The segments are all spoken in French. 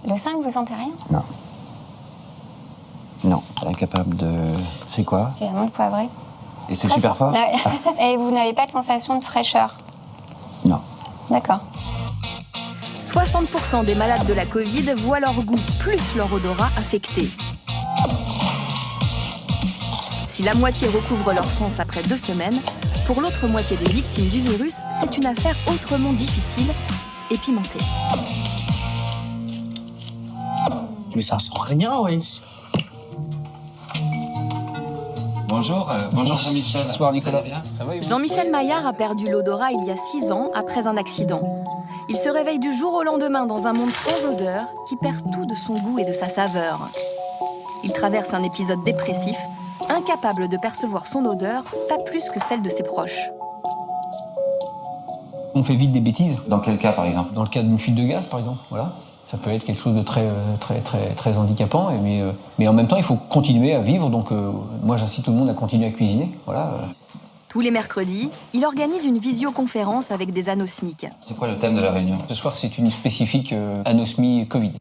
Le 5, vous sentez rien? Non. Non, incapable de... C'est quoi? C'est la menthe poivrée. Et c'est super fort? Et vous n'avez pas de sensation de fraîcheur? Non. D'accord. 60% des malades de la Covid voient leur goût plus leur odorat affecté. Si la moitié recouvre leur sens après 2 semaines, pour l'autre moitié des victimes du virus, c'est une affaire autrement difficile et pimentée. Mais ça sent rien, oui. Bonjour Jean-Michel. Bonsoir Nicolas. Ça va, Jean-Michel Maillard a perdu l'odorat il y a 6 ans après un accident. Il se réveille du jour au lendemain dans un monde sans odeur qui perd tout de son goût et de sa saveur. Il traverse un épisode dépressif, incapable de percevoir son odeur, pas plus que celle de ses proches. On fait vite des bêtises. Dans quel cas, par exemple? Dans le cas d'une fuite de gaz, par exemple, voilà. Ça peut être quelque chose de très handicapant, mais en même temps, il faut continuer à vivre. Donc, moi, j'incite tout le monde à continuer à cuisiner. Voilà. Tous les mercredis, il organise une visioconférence avec des anosmiques. C'est quoi le thème de la réunion? Ce soir, c'est une spécifique anosmie Covid.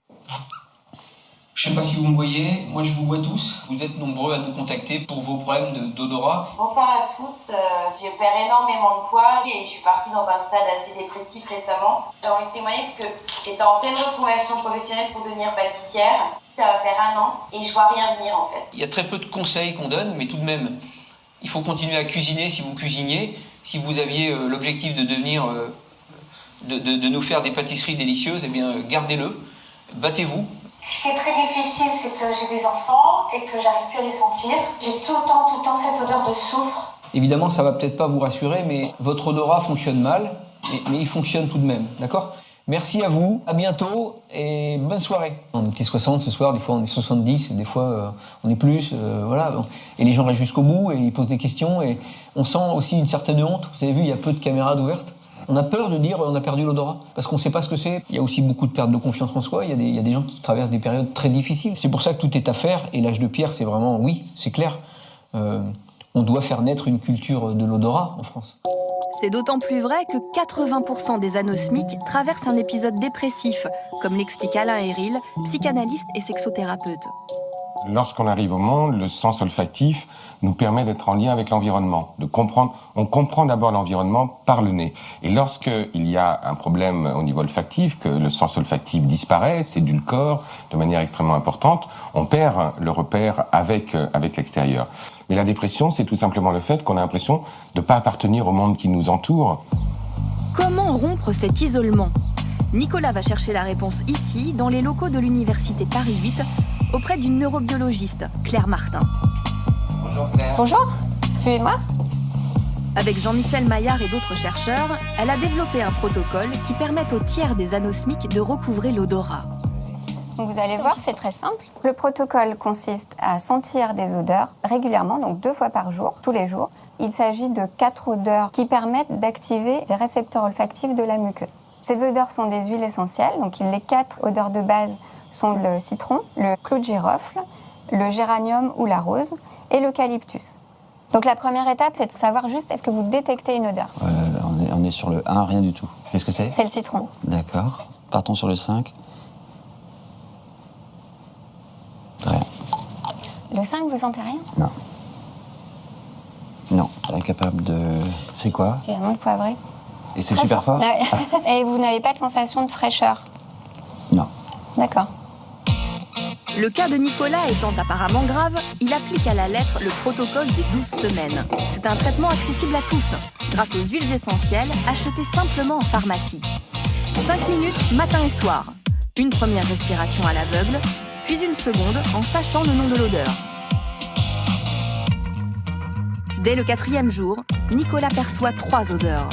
Je ne sais pas si vous me voyez, moi je vous vois tous. Vous êtes nombreux à nous contacter pour vos problèmes d'odorat. Bonsoir à tous, je perds énormément de poids et je suis partie dans un stade assez dépressif récemment. J'ai envie de témoigner parce que j'étais en pleine reconversion professionnelle pour devenir pâtissière. Ça va faire 1 an et je vois rien venir en fait. Il y a très peu de conseils qu'on donne, mais tout de même, il faut continuer à cuisiner si vous cuisiniez. Si vous aviez l'objectif de devenir, de nous faire des pâtisseries délicieuses, eh bien gardez-le, battez-vous. Ce qui est très difficile, c'est que j'ai des enfants et que j'arrive plus à les sentir. J'ai tout le temps cette odeur de soufre. Évidemment, ça va peut-être pas vous rassurer, mais votre odorat fonctionne mal, mais il fonctionne tout de même, d'accord? Merci à vous, à bientôt et bonne soirée. On était 60 ce soir, des fois on est 70, et des fois on est plus, voilà. Et les gens restent jusqu'au bout et ils posent des questions et on sent aussi une certaine honte. Vous avez vu, il y a peu de caméras ouvertes. On a peur de dire on a perdu l'odorat parce qu'on ne sait pas ce que c'est. Il y a aussi beaucoup de perte de confiance en soi. Il y a des gens qui traversent des périodes très difficiles. C'est pour ça que tout est à faire. Et l'âge de pierre, c'est vraiment, oui, c'est clair. On doit faire naître une culture de l'odorat en France. C'est d'autant plus vrai que 80% des anosmiques traversent un épisode dépressif, comme l'explique Alain Héril, psychanalyste et sexothérapeute. Lorsqu'on arrive au monde, le sens olfactif nous permet d'être en lien avec l'environnement, de comprendre. On comprend d'abord l'environnement par le nez. Et lorsqu'il y a un problème au niveau olfactif, que le sens olfactif disparaît, s'édulcore de manière extrêmement importante, on perd le repère avec l'extérieur. Mais la dépression, c'est tout simplement le fait qu'on a l'impression de ne pas appartenir au monde qui nous entoure. Comment rompre cet isolement? Nicolas va chercher la réponse ici, dans les locaux de l'université Paris 8, auprès d'une neurobiologiste, Claire Martin. Bonjour Claire. Bonjour, suivez-moi. Avec Jean-Michel Maillard et d'autres chercheurs, elle a développé un protocole qui permet au tiers des anosmiques de recouvrer l'odorat. Donc vous allez voir, c'est très simple. Le protocole consiste à sentir des odeurs régulièrement, donc 2 fois par jour, tous les jours. Il s'agit de 4 odeurs qui permettent d'activer des récepteurs olfactifs de la muqueuse. Ces odeurs sont des huiles essentielles, donc les 4 odeurs de base sont le citron, le clou de girofle, le géranium ou la rose et l'eucalyptus. Donc la première étape, c'est de savoir juste est-ce que vous détectez une odeur. On est sur le 1, rien du tout. Qu'est-ce que c'est? C'est le citron. D'accord. Partons sur le 5. Rien. Le 5, vous sentez rien? Non. Non, incapable de... C'est quoi? C'est la menthe poivrée. Et c'est super fort? Et vous n'avez pas de sensation de fraîcheur? Non. D'accord. Le cas de Nicolas étant apparemment grave, il applique à la lettre le protocole des 12 semaines. C'est un traitement accessible à tous, grâce aux huiles essentielles achetées simplement en pharmacie. 5 minutes matin et soir. Une première respiration à l'aveugle, puis une seconde en sachant le nom de l'odeur. Dès le 4e jour, Nicolas perçoit 3 odeurs.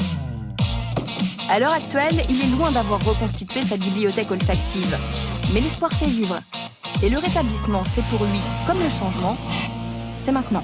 À l'heure actuelle, il est loin d'avoir reconstitué sa bibliothèque olfactive. Mais l'espoir fait vivre. Et le rétablissement, c'est pour lui, comme le changement, c'est maintenant.